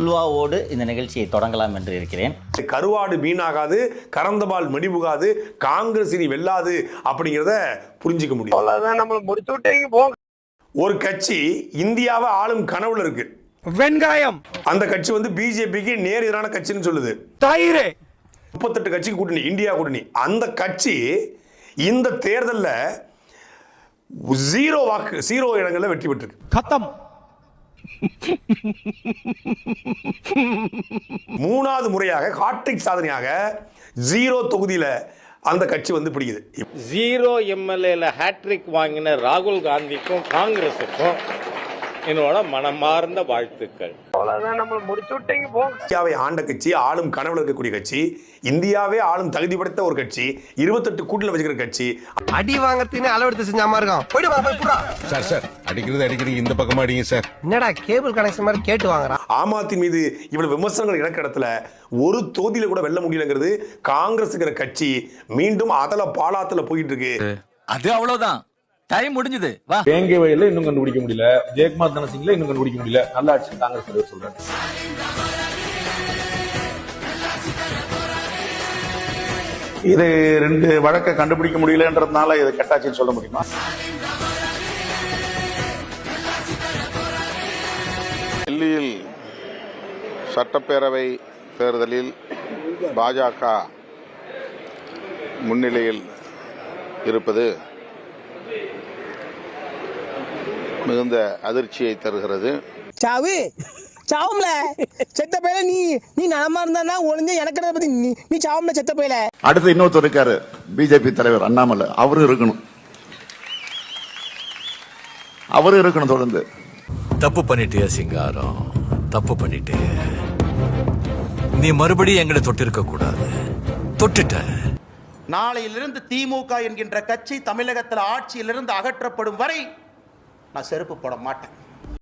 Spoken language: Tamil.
உள்வாவோடு இந்த நிகழ்ச்சியை தொடங்கலாம் என்று இருக்கிறேன். கருவாடு மீனாகாது, கறந்தபால் மடிபுகாது, காங்கிரஸ் இனி வெல்லாது அப்படிங்கிறத புரிஞ்சுக்க முடியும். ஒரு கட்சி இந்தியாவை ஆளும் கனவுல இருக்கு. வெங்காயம் அந்த கட்சி வந்து பிஜேபிக்கு நேர் எதிரான கட்சின்னு சொல்லுது. தயிரே 38 கட்சி கூட்டணி, இந்தியா கூட்டணி. அந்த கட்சி இந்த தேர்தலில் 0 இடங்கள்ல வெற்றி பெற்றிருக்கு. கத்தம். மூணாவது முறையாக ஹாட்ரிக் சாதனையாக 0 தொகுதியில அந்த கட்சி வந்து பிடிக்குது. 0 எம்எல்ஏல ஹாட்ரிக் வாங்கின ராகுல் காந்திக்கும் காங்கிரஸுக்கும் என்னோட மனமார்ந்த வாழ்த்துக்கள். இந்தியாவை ஆண்ட கட்சி, ஆளும் கனவுல இருக்கக்கூடிய கட்சி, இந்தியாவே ஆளும் தகுதி படைத்த ஒரு கட்சி, 28 கூட்டணியில் வச்சுக்கிற கட்சி. அடி வாங்கறதுன்னு அளவெடுத்து செஞ்சாம இருக்கான். சார் அடிக்கிறது இந்த பக்கமா அடிங்க சார். என்னடா கேபிள் கனெக்ஷன் மாதிரி கேட்டு வாங்குறான். ஆமாத்தின் மீது இவ்வளவு விமர்சனங்கள் இறக்க இடத்துல ஒரு தொகுதியில கூட வெல்ல முடியலங்கிறது காங்கிரஸ்ங்கிற கட்சி மீண்டும் அதல பாலாத்துல போயிட்டு இருக்கு. அது அவ்வளவுதான், டைம் முடிஞ்சது. வா. வேங்கை வயல்ல இன்னும் கண்டுபிடிக்க முடியல, ஜெயக்குமார் தனசிங்ல இன்னும் கண்டுபிடிக்க முடியல. நல்ல ஆட்சி காங்கிரஸ் சொல்றாங்க. இது 2 வழக்கை கண்டுபிடிக்க முடியலன்றதுனால இது கெட்டாச்சின்னு சொல்ல முடியுமா? டெல்லியில் சட்டப்பேரவை தேர்தலில் பாஜக முன்னிலையில் இருப்பது மிகுந்த அதிர்ச்சியை தருகிறது. சாவும்ல செத்த பையில நீ நலமா இருந்தா ஒளிஞ்ச எனக்கு பத்தி நீ சாவும்ல செத்த பையில. அடுத்து இன்னொருத்தர் இருக்காரு, பிஜேபி தலைவர் அண்ணாமலை. அவரு இருக்கணும் தொடர்ந்து. தப்பு பண்ணிட்டே சிங்காரம், தப்பு பண்ணிட்டே. நீ மறுபடியும் எங்களை தொட்டிருக்க கூடாது. தொட்டுட்ட. நாளையிலிருந்து திமுக என்கின்ற கட்சி தமிழகத்தில் ஆட்சியிலிருந்து அகற்றப்படும் வரை நான் செருப்பு போட மாட்டேன்.